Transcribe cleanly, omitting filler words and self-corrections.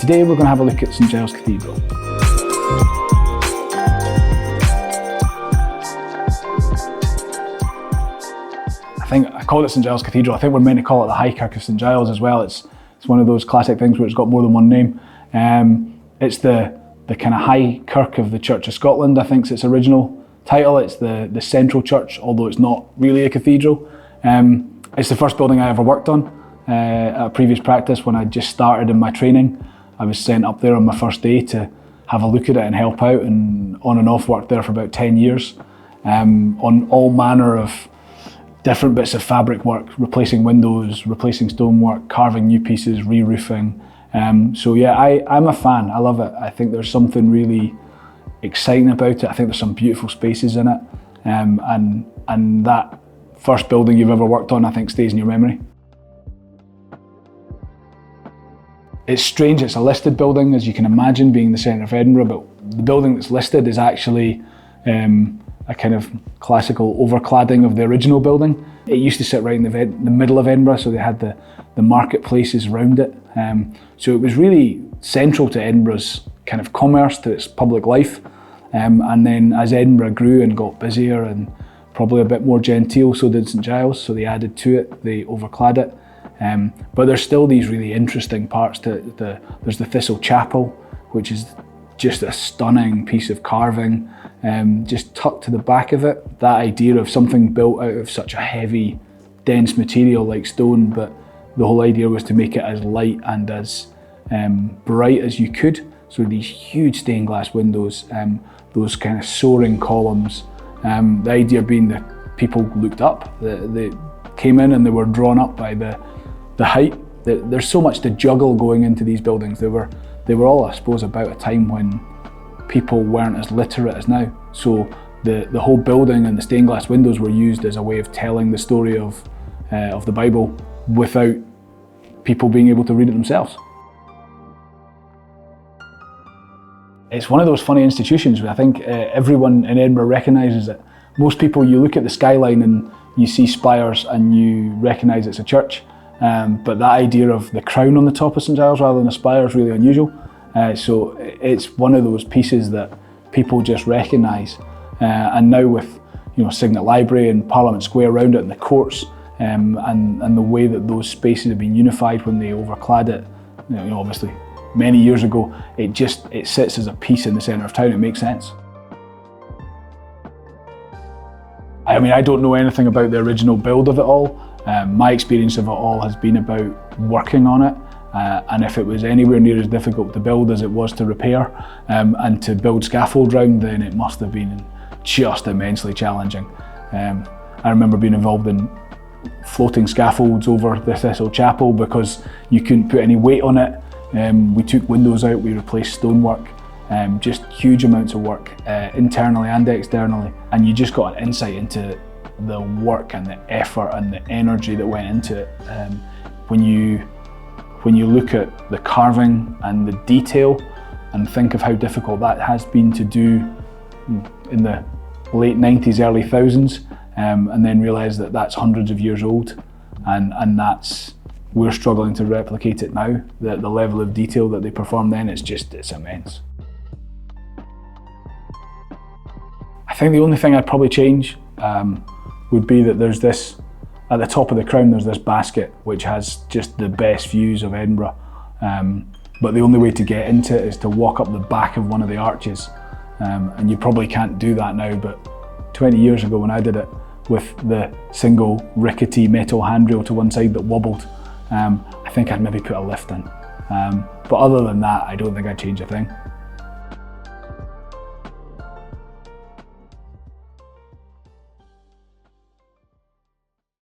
Today we're going to have a look at St Giles Cathedral. I call it St Giles Cathedral. I think we're meant to call it the High Kirk of St Giles as well. It's one of those classic things where it's got more than one name. It's the kind of High Kirk of the Church of Scotland, I think is its original title. It's the central church, although it's not really a cathedral. It's the first building I ever worked on at a previous practice. When I just started in my training, I was sent up there on my first day to have a look at it and help out, and on and off worked there for about 10 years on all manner of different bits of fabric work, replacing windows, replacing stonework, carving new pieces, re-roofing. So yeah, I'm a fan. I love it. I think there's something really exciting about it. I think there's some beautiful spaces in it, and that first building you've ever worked on, I think, stays in your memory. It's strange. It's a listed building, as you can imagine, being the centre of Edinburgh. But the building that's listed is actually a kind of classical overcladding of the original building. It used to sit right in the middle of Edinburgh, so they had the marketplaces around it. So it was really central to Edinburgh's kind of commerce, to its public life. And then as Edinburgh grew and got busier and probably a bit more genteel, so did St Giles, so they added to it, they overclad it. But there's still these really interesting parts to it. There's the Thistle Chapel, which is just a stunning piece of carving, just tucked to the back of it. That idea of something built out of such a heavy, dense material like stone, but the whole idea was to make it as light and as bright as you could. So these huge stained glass windows, those kind of soaring columns. The idea being that people looked up, they came in and they were drawn up by the height. There's so much to juggle going into these buildings. They were all, I suppose, about a time when people weren't as literate as now. So the whole building and the stained glass windows were used as a way of telling the story of the Bible without people being able to read it themselves. It's one of those funny institutions where I think everyone in Edinburgh recognises it. Most people, you look at the skyline and you see spires and you recognise it's a church. But that idea of the crown on the top of St Giles rather than a spire is really unusual. So it's one of those pieces that people just recognise. And now with Signet Library and Parliament Square around it and the courts, and the way that those spaces have been unified when they overclad it, obviously many years ago, it sits as a piece in the centre of town. It makes sense. I mean, I don't know anything about the original build of it all. My experience of it all has been about working on it, and if it was anywhere near as difficult to build as it was to repair and to build scaffold round, then it must have been just immensely challenging. I remember being involved in floating scaffolds over the Thistle Chapel because you couldn't put any weight on it. We took windows out, we replaced stonework, just huge amounts of work internally and externally, and you just got an insight into the work and the effort and the energy that went into it. When you look at the carving and the detail and think of how difficult that has been to do in the late 90s, early thousands, and then realise that that's hundreds of years old, and we're struggling to replicate it now. The level of detail that they performed then, it's immense. I think the only thing I'd probably change would be that there's this, at the top of the crown, there's this basket which has just the best views of Edinburgh. But the only way to get into it is to walk up the back of one of the arches. And you probably can't do that now, but 20 years ago when I did it, with the single rickety metal handrail to one side that wobbled, I think I'd maybe put a lift in. But other than that, I don't think I'd change a thing.